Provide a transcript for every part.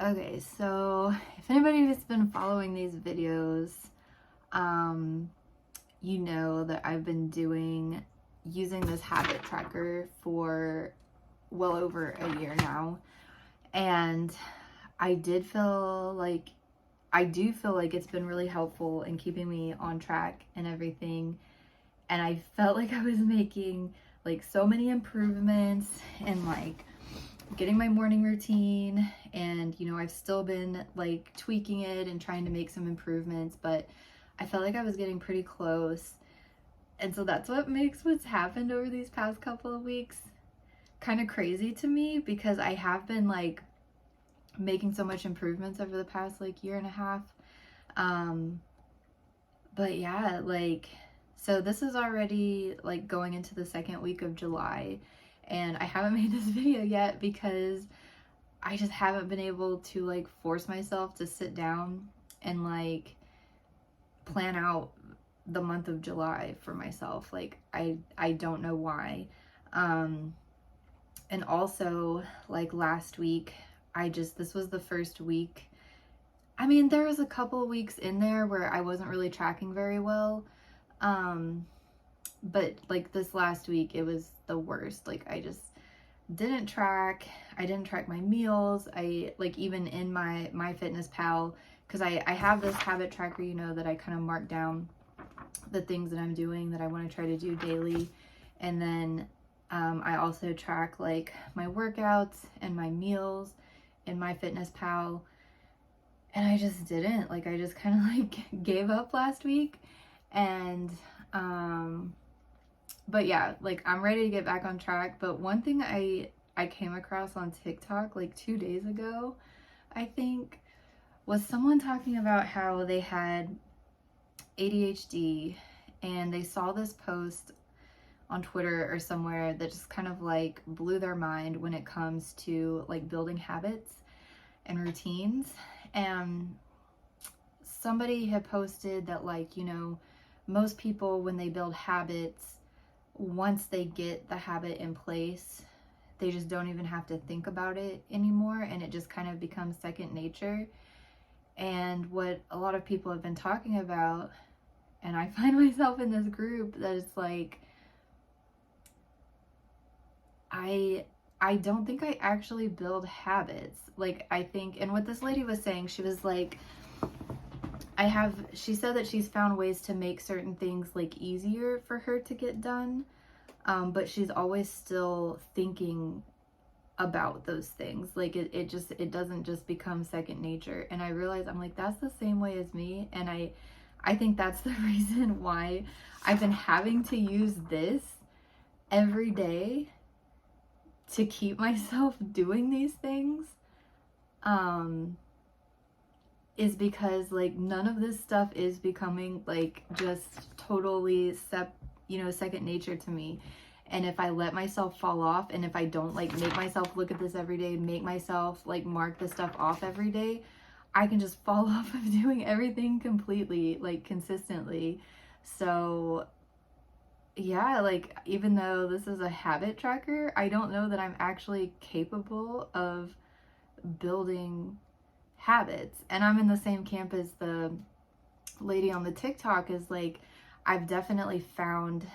Okay, so if anybody has been following these videos, you know that I've been using this habit tracker for well over a year now. And I did feel like, I do feel like it's been really helpful in keeping me on track and everything. And I felt like I was making like so many improvements and like getting my morning routine, and I've still been like tweaking it and trying to make some improvements, but I felt like I was getting pretty close. And so that's what makes what's happened over these past couple of weeks kind of crazy to me, because I have been like making so much improvements over the past like year and a half. But yeah, like, so this is already like going into the second week of July, and I haven't made this video yet because I just haven't been able to like force myself to sit down and like plan out the month of July for myself. Like I don't know why. And also like last week, this was the first week. I mean, there was a couple of weeks in there where I wasn't really tracking very well. But like this last week, it was the worst. Like I just didn't track. I didn't track my meals. I like even in my MyFitnessPal, because I have this habit tracker, that I kind of mark down the things that I'm doing that I want to try to do daily. And then I also track like my workouts and my meals in MyFitnessPal. And I just didn't. Like I just kind of like gave up last week. And but yeah, like I'm ready to get back on track. But one thing I came across on TikTok like 2 days ago, I think, was someone talking about how they had ADHD, and they saw this post on Twitter or somewhere that just kind of like blew their mind when it comes to like building habits and routines. And somebody had posted that like, most people when they build habits, once they get the habit in place, they just don't even have to think about it anymore, and it just kind of becomes second nature. And what a lot of people have been talking about, and I find myself in this group, that it's like I don't think I actually build habits. Like I think, and what this lady was saying, she was like, she said that she's found ways to make certain things like easier for her to get done. But she's always still thinking about those things. Like it doesn't just become second nature. And I realize I'm like, that's the same way as me. And I think that's the reason why I've been having to use this every day to keep myself doing these things. Is because like none of this stuff is becoming like just totally second nature to me. And if I let myself fall off, and if I don't like make myself look at this every day, make myself like mark this stuff off every day, I can just fall off of doing everything completely, like consistently. So yeah, like even though this is a habit tracker, I don't know that I'm actually capable of building habits. And I'm in the same camp as the lady on the TikTok, is like, I've definitely found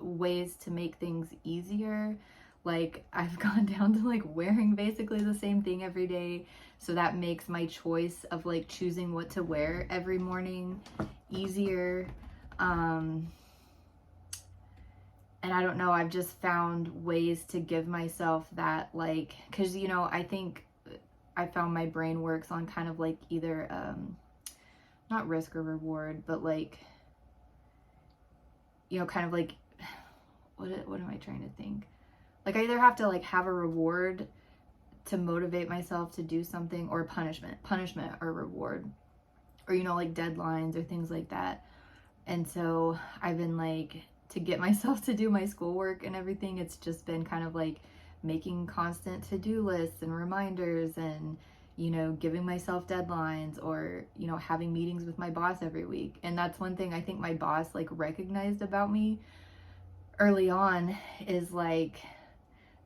ways to make things easier. Like I've gone down to like wearing basically the same thing every day, so that makes my choice of like choosing what to wear every morning easier. And I don't know, I've just found ways to give myself that, like, because I think I found my brain works on kind of like either not risk or reward, but like kind of like what am I trying to think? Like I either have to like have a reward to motivate myself to do something, or punishment or reward, or like deadlines or things like that. And so I've been like, to get myself to do my schoolwork and everything, it's just been kind of like making constant to-do lists and reminders, and giving myself deadlines, or having meetings with my boss every week. And that's one thing I think my boss like recognized about me early on, is like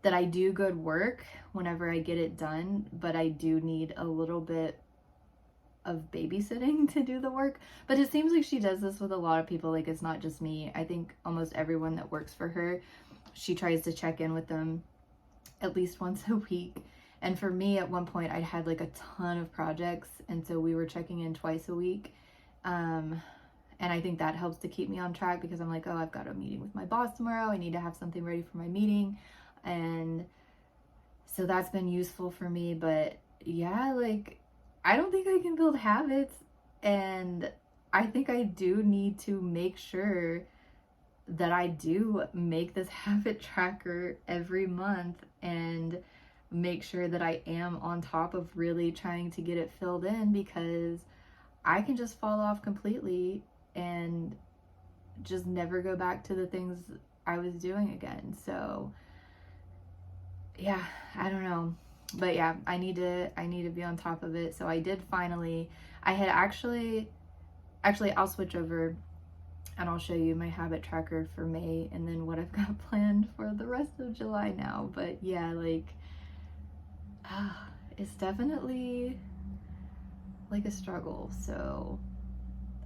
that I do good work whenever I get it done, but I do need a little bit of babysitting to do the work. But it seems like she does this with a lot of people. Like, it's not just me. I think almost everyone that works for her, she tries to check in with them at least once a week. And for me, at one point, I'd had like a ton of projects, and so we were checking in twice a week. And I think that helps to keep me on track, because I'm like, oh, I've got a meeting with my boss tomorrow. I need to have something ready for my meeting. And so that's been useful for me. But yeah, like, I don't think I can build habits. And I think I do need to make sure that I do make this habit tracker every month and make sure that I am on top of really trying to get it filled in, because I can just fall off completely and just never go back to the things I was doing again. So yeah, I don't know. But yeah, I need to be on top of it. So I did finally, I had actually I'll switch over and I'll show you my habit tracker for May and then what I've got planned for the rest of July now. But yeah, like, it's definitely like a struggle. So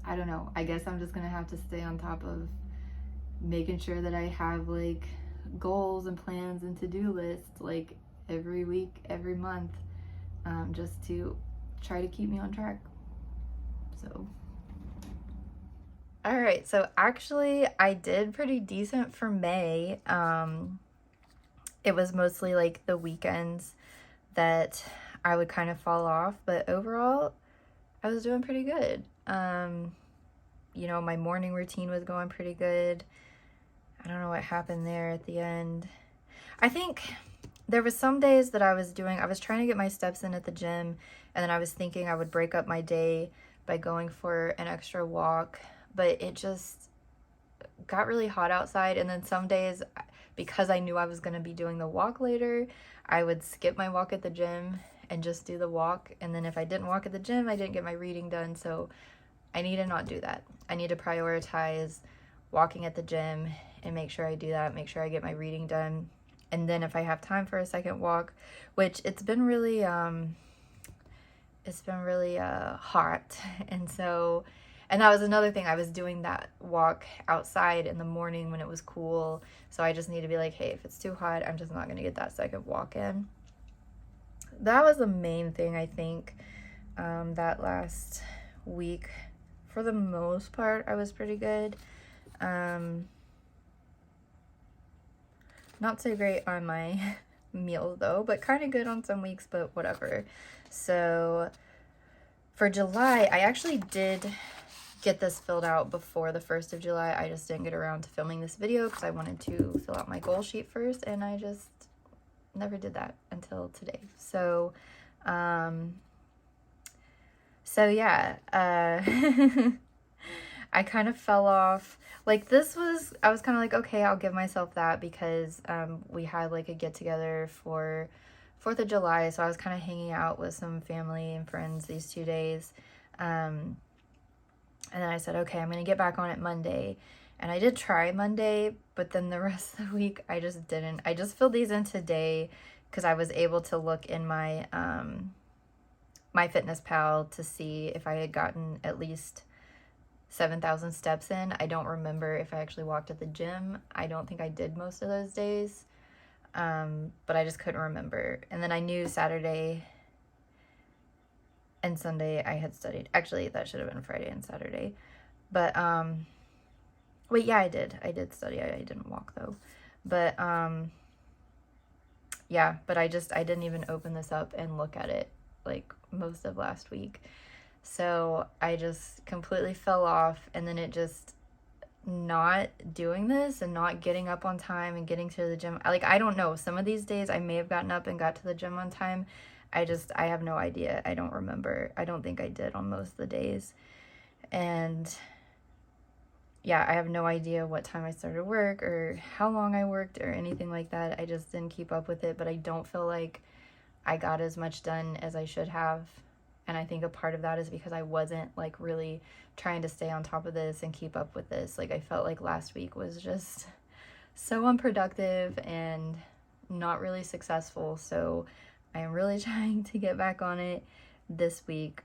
I don't know. I guess I'm just gonna have to stay on top of making sure that I have like goals and plans and to-do lists like every week, every month, just to try to keep me on track. So all right, so actually I did pretty decent for May. It was mostly like the weekends that I would kind of fall off, but overall I was doing pretty good. You know, my morning routine was going pretty good. I don't know what happened there at the end. I think there was some days that I was trying to get my steps in at the gym, and then I was thinking I would break up my day by going for an extra walk, but it just got really hot outside. And then some days, because I knew I was going to be doing the walk later, I would skip my walk at the gym and just do the walk. And then if I didn't walk at the gym, I didn't get my reading done. So I need to not do that. I need to prioritize walking at the gym and make sure I do that, make sure I get my reading done. And then if I have time for a second walk, which it's been really hot. And that was another thing. I was doing that walk outside in the morning when it was cool. So I just need to be like, hey, if it's too hot, I'm just not going to get that second walk in. That was the main thing, I think, that last week. For the most part, I was pretty good. Not so great on my meals though, but kind of good on some weeks, but whatever. So for July, I actually did get this filled out before the 1st of July. I just didn't get around to filming this video because I wanted to fill out my goal sheet first, and I just never did that until today. So yeah, I kind of fell off. Like, I was kind of like, okay, I'll give myself that, because we had like a get together for 4th of July. So I was kind of hanging out with some family and friends these 2 days. And then I said, okay, I'm going to get back on it Monday. And I did try Monday, but then the rest of the week, I just didn't. I just filled these in today because I was able to look in my, my Fitness Pal to see if I had gotten at least 7,000 steps in. I don't remember if I actually walked at the gym. I don't think I did most of those days, but I just couldn't remember. And then I knew Saturday and Sunday I had studied. Actually, that should have been Friday and Saturday. But wait, yeah, I did study. I didn't walk though. But yeah, but I didn't even open this up and look at it like most of last week. So I just completely fell off, and then it just not doing this and not getting up on time and getting to the gym. Like, I don't know. Some of these days I may have gotten up and got to the gym on time. I have no idea. I don't remember. I don't think I did on most of the days. And yeah, I have no idea what time I started work or how long I worked or anything like that. I just didn't keep up with it, but I don't feel like I got as much done as I should have. And I think a part of that is because I wasn't like really trying to stay on top of this and keep up with this. Like, I felt like last week was just so unproductive and not really successful. So I am really trying to get back on it this week.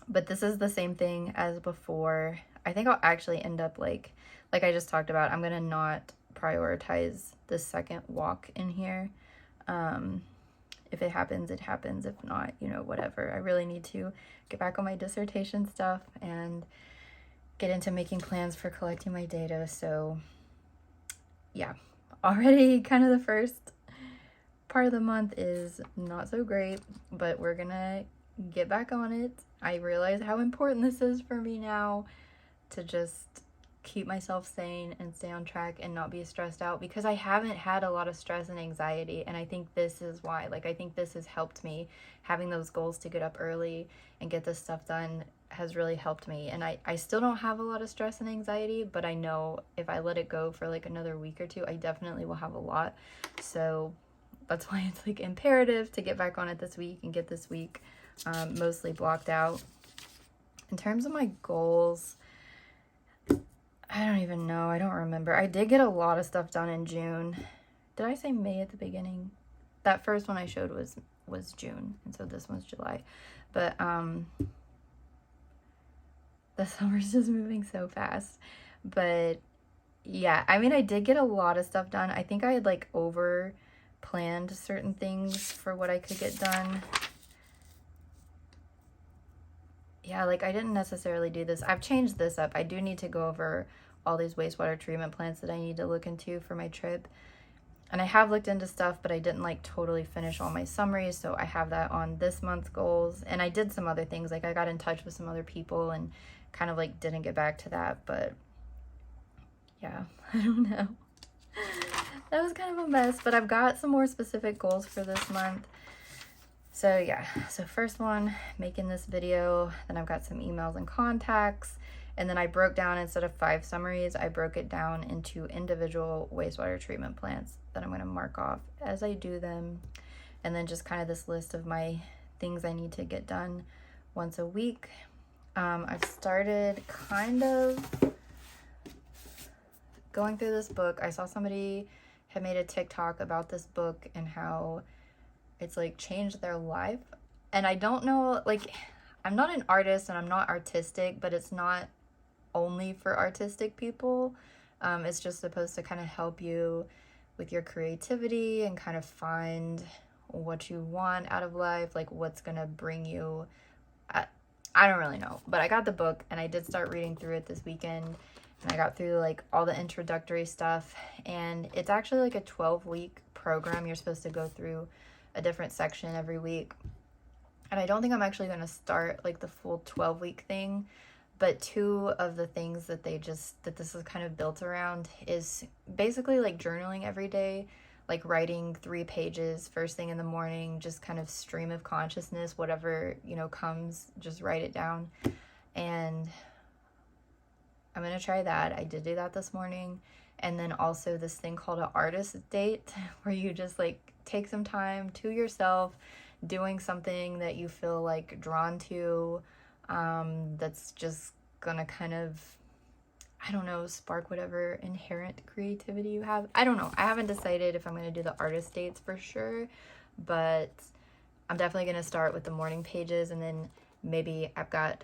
But this is the same thing as before. I think I'll actually end up like I just talked about, I'm gonna not prioritize the second walk in here. If it happens, it happens. If not, you know, whatever. I really need to get back on my dissertation stuff and get into making plans for collecting my data. So yeah, already kind of the first part of the month is not so great, but we're gonna get back on it. I realize how important this is for me now to just keep myself sane and stay on track and not be stressed out, because I haven't had a lot of stress and anxiety, and I think this is why. Like, I think this has helped me. Having those goals to get up early and get this stuff done has really helped me. And I still don't have a lot of stress and anxiety, but I know if I let it go for like another week or two, I definitely will have a lot. So that's why it's like imperative to get back on it this week and get this week mostly blocked out. In terms of my goals, I don't even know. I don't remember. I did get a lot of stuff done in June. Did I say May at the beginning? That first one I showed was June, and so this one's July. But the summer's just moving so fast. But yeah, I mean, I did get a lot of stuff done. I think I had like over planned certain things for what I could get done. Yeah, like I didn't necessarily do this. I've changed this up. I do need to go over all these wastewater treatment plants that I need to look into for my trip. And I have looked into stuff, but I didn't like totally finish all my summaries. So I have that on this month's goals. And I did some other things. Like I got in touch with some other people and kind of like didn't get back to that. But yeah, I don't know. That was kind of a mess, but I've got some more specific goals for this month. So yeah, so first one, making this video, then I've got some emails and contacts, and then I broke down, instead of 5 summaries, I broke it down into individual wastewater treatment plants that I'm going to mark off as I do them, and then just kind of this list of my things I need to get done once a week. I've started kind of going through this book. I saw somebody had made a TikTok about this book and how it's like changed their life. And I don't know, like, I'm not an artist and I'm not artistic, but it's not only for artistic people. It's just supposed to kind of help you with your creativity and kind of find what you want out of life, like what's gonna bring you, I don't really know. But I got the book and I did start reading through it this weekend, and I got through like all the introductory stuff, and it's actually like a 12-week program. You're supposed to go through a different section every week, and I don't think I'm actually going to start like the full 12-week thing, but 2 of the things that this is kind of built around is basically like journaling every day, like writing 3 pages first thing in the morning, just kind of stream of consciousness, whatever, you know, comes, just write it down. And I'm going to try that. I did do that this morning. And then also this thing called an artist date, where you just like take some time to yourself doing something that you feel like drawn to, that's just gonna kind of, I don't know, spark whatever inherent creativity you have. I don't know. I haven't decided if I'm gonna do the artist dates for sure, but I'm definitely gonna start with the morning pages, and then maybe I've got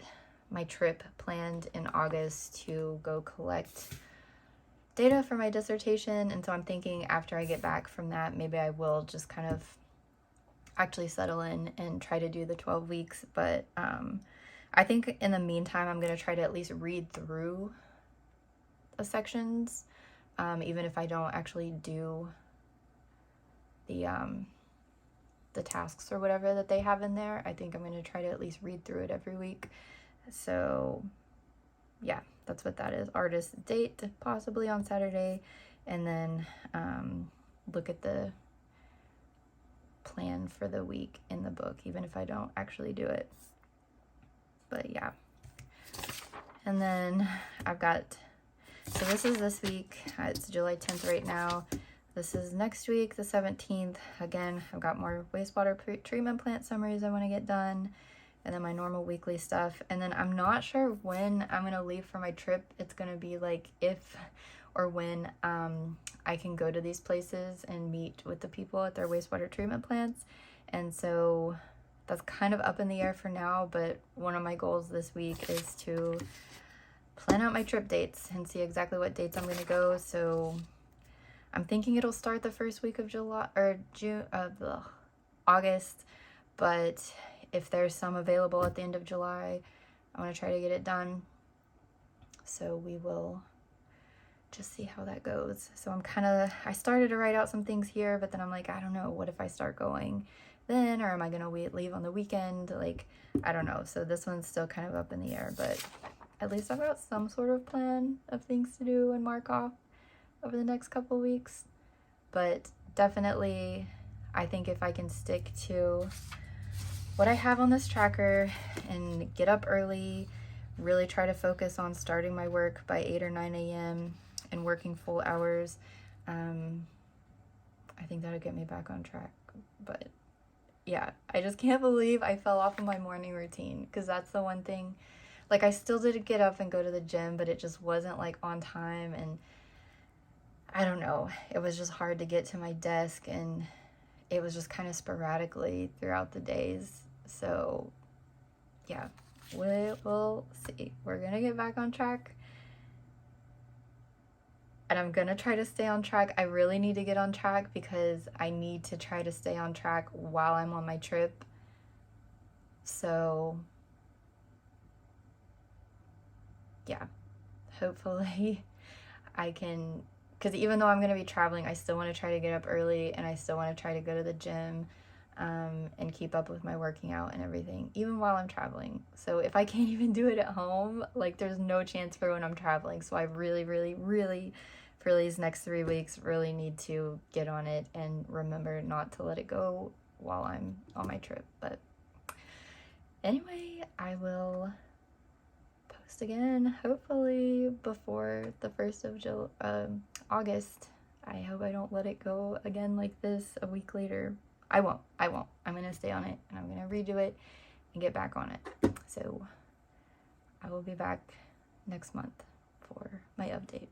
my trip planned in August to go collect data for my dissertation, and so I'm thinking after I get back from that, maybe I will just kind of actually settle in and try to do the 12 weeks. But I think in the meantime, I'm going to try to at least read through the sections, even if I don't actually do the tasks or whatever that they have in there. I think I'm going to try to at least read through it every week. So yeah, that's what that is. Artist date, possibly on Saturday, and then look at the plan for the week in the book, even if I don't actually do it. But yeah. And then I've got, so this is this week. It's July 10th right now. This is next week, the 17th. Again, I've got more wastewater treatment plant summaries I want to get done, and then my normal weekly stuff. And then I'm not sure when I'm going to leave for my trip. It's going to be like if or when I can go to these places and meet with the people at their wastewater treatment plants. And so that's kind of up in the air for now, but one of my goals this week is to plan out my trip dates and see exactly what dates I'm going to go. So I'm thinking it'll start the first week of July or August, but if there's some available at the end of July, I want to try to get it done. So we will just see how that goes. So I started to write out some things here, but then I'm like, I don't know, what if I start going then, or am I gonna leave on the weekend? Like, I don't know. So this one's still kind of up in the air, but at least I've got some sort of plan of things to do and mark off over the next couple weeks. But definitely, I think if I can stick to what I have on this tracker and get up early, really try to focus on starting my work by 8 or 9 a.m. and working full hours, I think that'll get me back on track. But yeah, I just can't believe I fell off of my morning routine, because that's the one thing. Like, I still did get up and go to the gym, but it just wasn't like on time, and I don't know, it was just hard to get to my desk, and it was just kind of sporadically throughout the days. So yeah, we'll see. We're gonna get back on track, and I'm gonna try to stay on track. I really need to get on track because I need to try to stay on track while I'm on my trip. So yeah, hopefully I can, because even though I'm going to be traveling, I still want to try to get up early, and I still want to try to go to the gym and keep up with my working out and everything, even while I'm traveling. So if I can't even do it at home, like, there's no chance for when I'm traveling. So I really, really, really, for these next 3 weeks, really need to get on it and remember not to let it go while I'm on my trip. But anyway, I will post again, hopefully before the 1st of August. I hope I don't let it go again like this a week later. I won't. I'm going to stay on it, and I'm going to redo it and get back on it. So I will be back next month for my update.